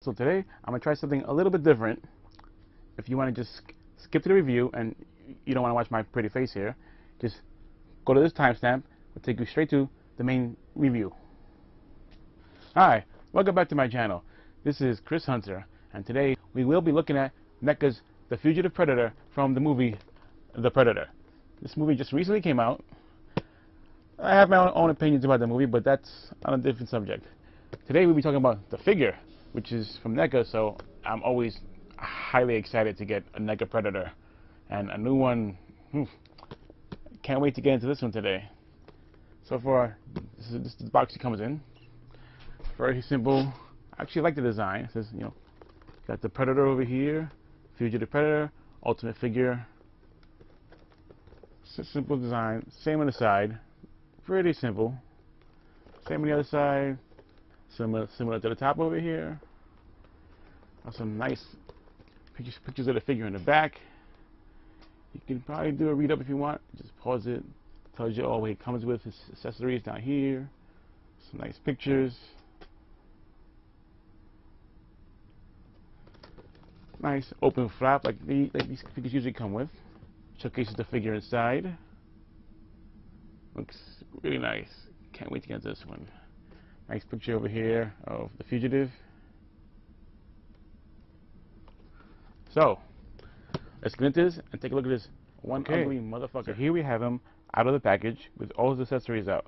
So today I'm gonna try something a little bit different. If you want to just skip to the review and you don't want to watch my pretty face here, just go to this timestamp. It'll take you straight to the main review. Hi, welcome back to my channel. This is Chris Hunter, and today we will be looking at Neca's The Fugitive Predator from the movie The Predator. This movie just recently came out. I have my own opinions about the movie, but that's on a different subject. Today we'll be talking about the figure, which is from Neca, so I'm always highly excited to get a Neca Predator. And a new one, can't wait to get into this one today. So far, this is the box it comes in. Very simple. I actually like the design. It says, got the Predator over here, Fugitive Predator, Ultimate Figure. Simple design, same on the side. Pretty simple. Same on the other side. Similar to the top over here. Some nice pictures of the figure in the back. You can probably do a read up if you want. Just pause it. Tells you all what he comes with. His accessories down here. Some nice pictures. Nice open flap like these figures usually come with. Showcases the figure inside. Looks really nice. Can't wait to get this one. Nice picture over here of the Fugitive. So, let's get into this and take a look at this one ugly motherfucker. So here we have him out of the package with all his accessories out.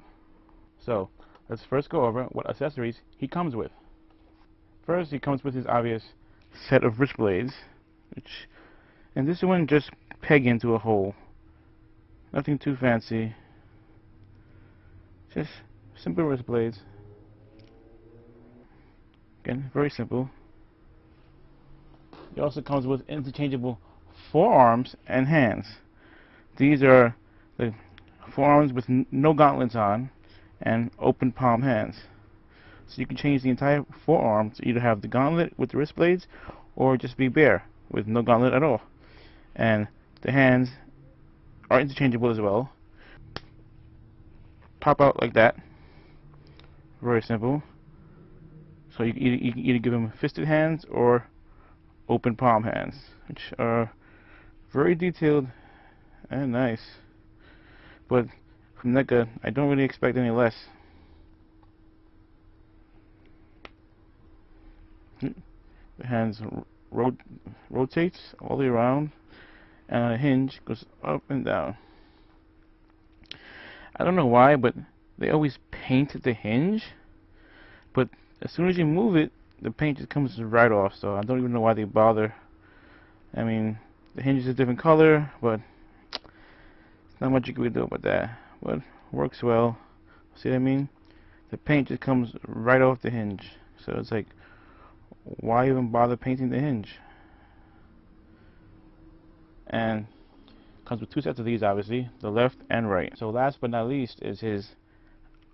So, let's first go over what accessories he comes with. First, he comes with his obvious set of wrist blades, and this one just peg into a hole. Nothing too fancy. Just simple wrist blades. Again, very simple. It also comes with interchangeable forearms and hands. These are the forearms with no gauntlets on and open palm hands. So you can change the entire forearm to either have the gauntlet with the wrist blades or just be bare with no gauntlet at all. And the hands are interchangeable as well. Pop out like that. Very simple. So you can either give them fisted hands or open palm hands, which are very detailed and nice. But from Neca, I don't really expect any less. The hands rotates all the way around, and on a hinge goes up and down. I don't know why, but they always paint the hinge, but as soon as you move it, the paint just comes right off, so I don't even know why they bother. I mean, the hinge is a different color, but there's not much you can do about that. But works well. See what I mean? The paint just comes right off the hinge, so it's like, why even bother painting the hinge? And comes with two sets of these, obviously, the left and right. So last but not least is his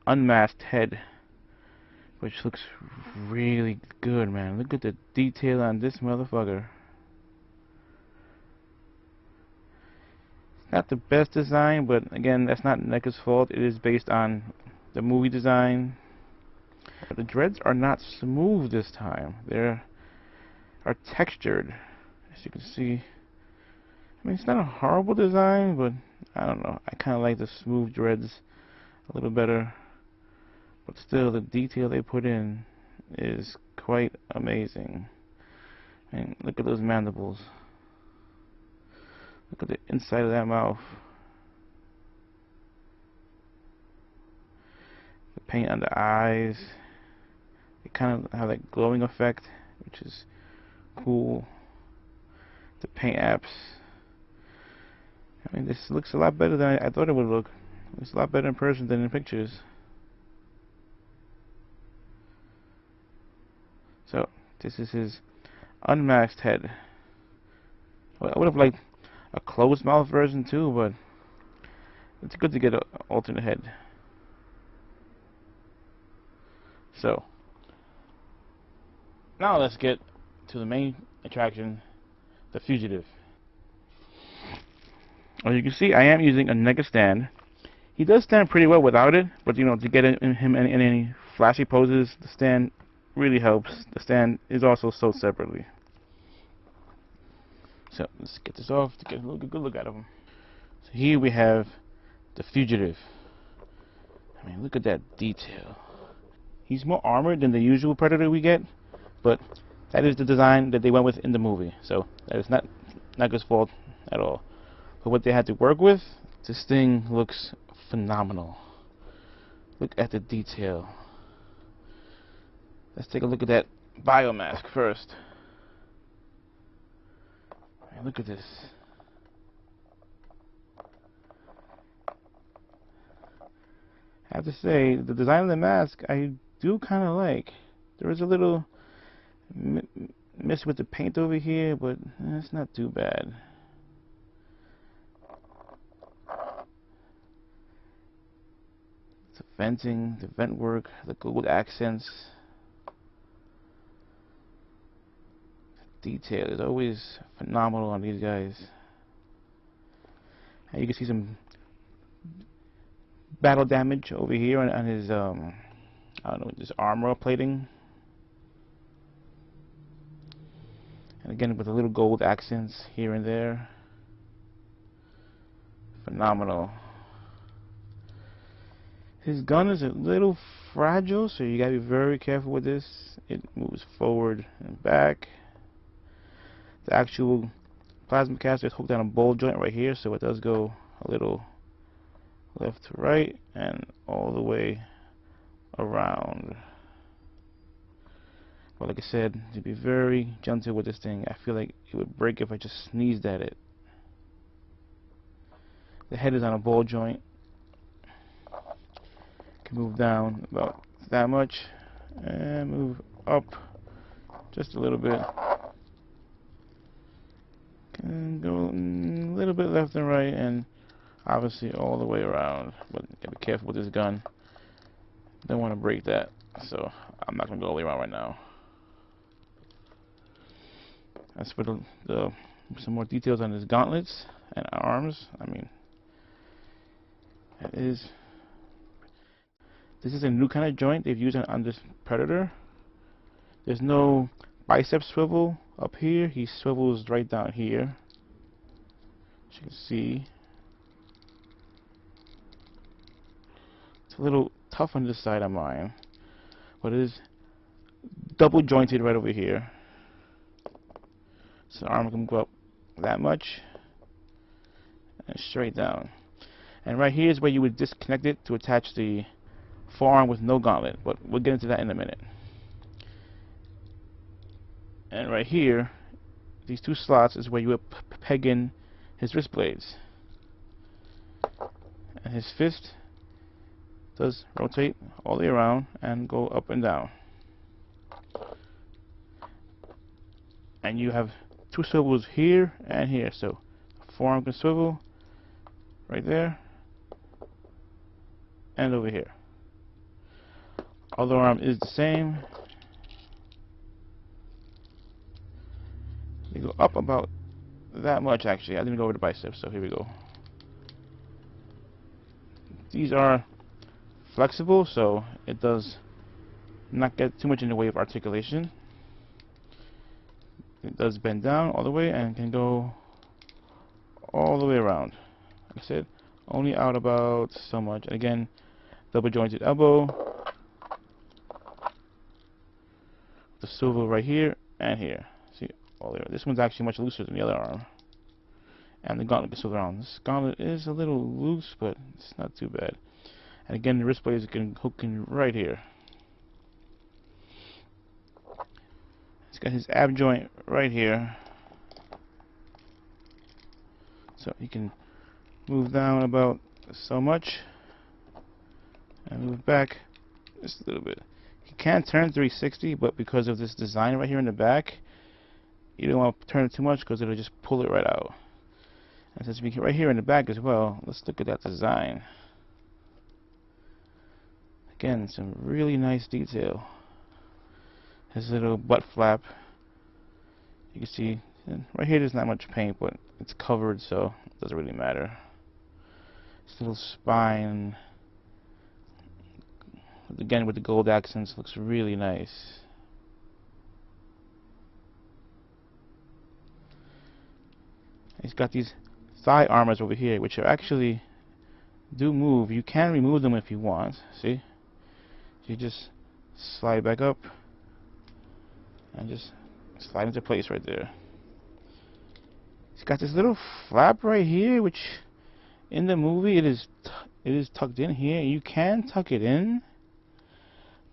unmasked head, which looks really good, man. Look at the detail on this motherfucker. Not the best design, but again, that's not Neca's fault. It is based on the movie design. The dreads are not smooth this time. They are textured, as you can see. I mean, it's not a horrible design, but I don't know. I kind of like the smooth dreads a little better. But still, the detail they put in is quite amazing. I mean, look at those mandibles. Look at the inside of that mouth. The paint on the eyes. They kind of have that glowing effect, which is cool. The paint apps. I mean, this looks a lot better than I thought it would look. It's a lot better in person than in pictures. So, this is his unmasked head. Well, I would have liked a closed mouth version too, but it's good to get an alternate head. So, now let's get to the main attraction, the Fugitive. As you can see, I am using a Neca stand. He does stand pretty well without it, but to get him in any flashy poses, the stand really helps. The stand is also sold separately. So let's get this off to get a good look at him. So here we have the Fugitive. I mean, look at that detail. He's more armored than the usual Predator we get, but that is the design that they went with in the movie. So that is not Neca's fault at all. But what they had to work with, this thing looks phenomenal. Look at the detail. Let's take a look at that biomask first. I mean, look at this. I have to say, the design of the mask I do kind of like. There is a little miss with the paint over here, but it's not too bad. The venting, the vent work, the gold accents. The detail is always phenomenal on these guys. And you can see some battle damage over here on his I don't know, this armor plating. And again with the little gold accents here and there. Phenomenal. His gun is a little fragile, so you gotta be very careful with this. It moves forward and back. The actual plasma caster is hooked on a ball joint right here, so it does go a little left to right and all the way around. But like I said, to be very gentle with this thing. I feel like it would break if I just sneezed at it. The head is on a ball joint. Can move down about that much and move up just a little bit. Can go a little bit left and right, and obviously all the way around. But you gotta be careful with this gun. Don't want to break that, so I'm not gonna go all the way around right now. As for some more details on his gauntlets and arms, I mean, this is a new kind of joint they've used on this Predator. There's no bicep swivel up here. He swivels right down here, as you can see. It's a little tough on this side of mine, but it is double jointed right over here. So the arm can go up that much and straight down. And right here is where you would disconnect it to attach the forearm with no gauntlet, but we'll get into that in a minute. And right here, these two slots is where you would peg in his wrist blades. And his fist does rotate all the way around and go up and down. And you have two swivels here and here, so the forearm can swivel right there and over here. Other arm is the same. They go up about that much actually. I didn't go over the biceps, so here we go. These are flexible, so it does not get too much in the way of articulation. It does bend down all the way and can go all the way around. Like I said, only out about so much. Again, double jointed elbow. The swivel right here and here. See, all the way. This one's actually much looser than the other arm. And the gauntlet can swivel around. This gauntlet is a little loose, but it's not too bad. And again, the wrist blades can hook in right here. He's got his ab joint right here, so he can move down about so much and move back just a little bit. He can turn 360, but because of this design right here in the back, you don't want to turn it too much because it'll just pull it right out. And since we get right here in the back as well, let's look at that design. Again, some really nice detail. His little butt flap. You can see right here there's not much paint, but it's covered, so it doesn't really matter. His little spine, again with the gold accents, looks really nice. He's got these thigh armors over here, which are actually do move. You can remove them if you want. See? You just slide back up and just slide into place right there. He's got this little flap right here, which in the movie it is tucked in here. You can tuck it in,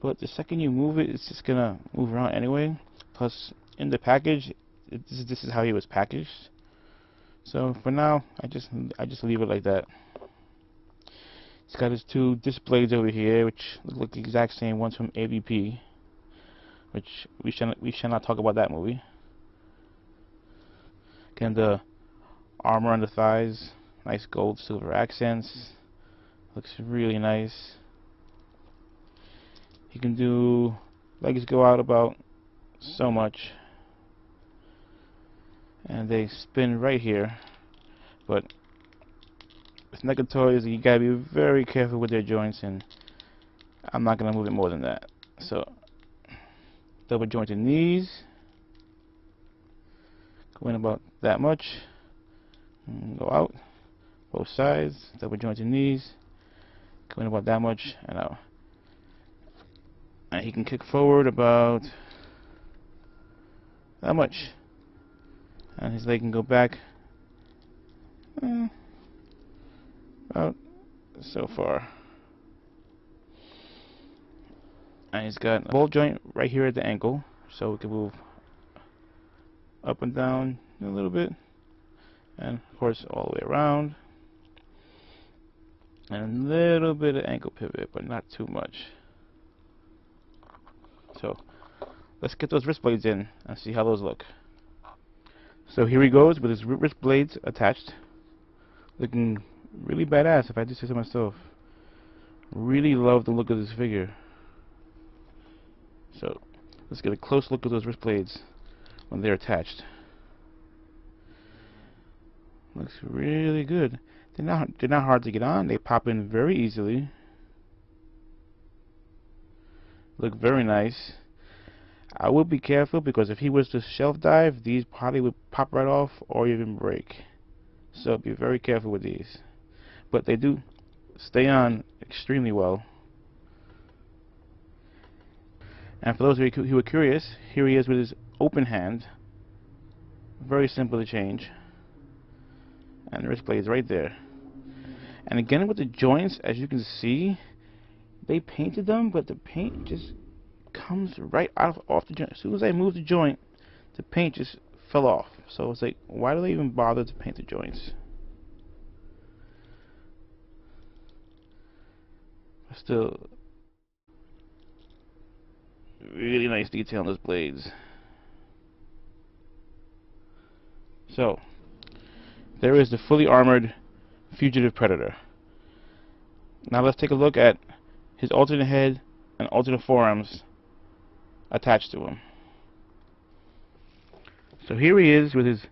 but the second you move it, it's just gonna move around anyway. Plus, in the package, this is how he was packaged. So for now, I just leave it like that. He's got his two disc blades over here, which look the exact same. One's from AVP, which we shall not talk about that movie. Again, the armor on the thighs, nice gold silver accents. Looks really nice. You can do legs go out about so much, and they spin right here. But with Neca toys, you gotta be very careful with their joints, and I'm not gonna move it more than that. So double jointed knees, go in about that much, and go out both sides. Double jointed knees, go in about that much and out. And he can kick forward about that much, and his leg can go back about so far. And he's got a ball joint right here at the ankle, so we can move up and down a little bit, and of course all the way around, and a little bit of ankle pivot, but not too much. So let's get those wrist blades in and see how those look. So here he goes with his wrist blades attached, looking really badass, if I do say so myself. Really love the look of this figure. So let's get a close look at those wrist blades when they're attached. Looks really good. They're not hard to get on. They pop in very easily. Look very nice. I would be careful, because if he was to shelf dive, these probably would pop right off or even break. So be very careful with these. But they do stay on extremely well. And for those of you who are curious, here he is with his open hand. Very simple to change. And the wrist blade is right there. And again with the joints, as you can see, they painted them, but the paint just comes right off the joint. As soon as I move the joint, the paint just fell off. So it's like, why do they even bother to paint the joints? But still, really nice detail on those blades. So there is the fully armored Fugitive Predator. Now let's take a look at his alternate head and alternate forearms attached to him. So here he is with his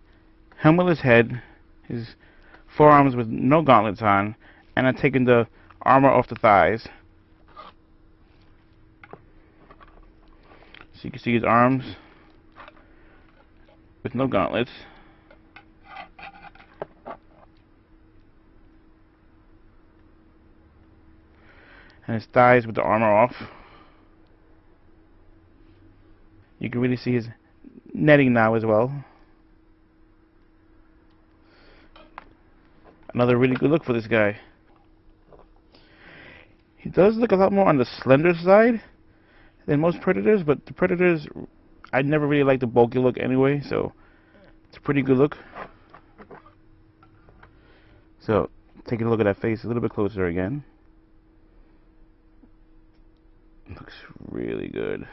helmetless head, his forearms with no gauntlets on, and I'm taking the armor off the thighs. So you can see his arms with no gauntlets. And his thighs with the armor off. You can really see his netting now as well. Another really good look for this guy. He does look a lot more on the slender side than most Predators, but the Predators, I never really liked the bulky look anyway, so it's a pretty good look. So, taking a look at that face a little bit closer again. Looks really good.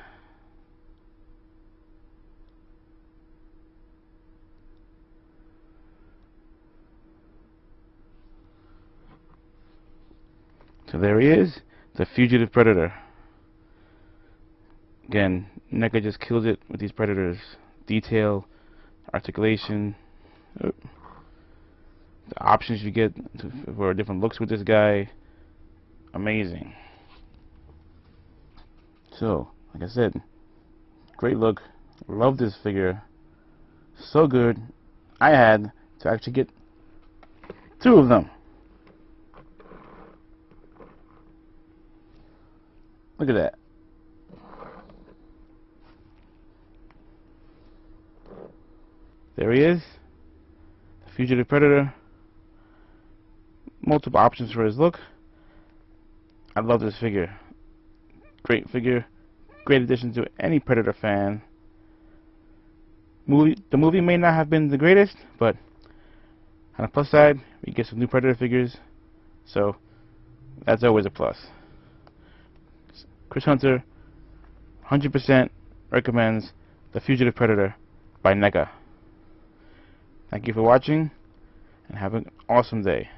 So there he is, the Fugitive Predator. Again, Neca just kills it with these Predators. Detail, articulation, the options you get for different looks with this guy, amazing. So, like I said, great look. Love this figure. So good. I had to actually get 2 of them. Look at that. There he is, the Fugitive Predator. Multiple options for his look. I love this figure. Great figure. Great addition to any Predator fan. The movie may not have been the greatest, but on the plus side, we get some new Predator figures, so that's always a plus. Chris Hunter 100% recommends The Fugitive Predator by Neca. Thank you for watching, and have an awesome day.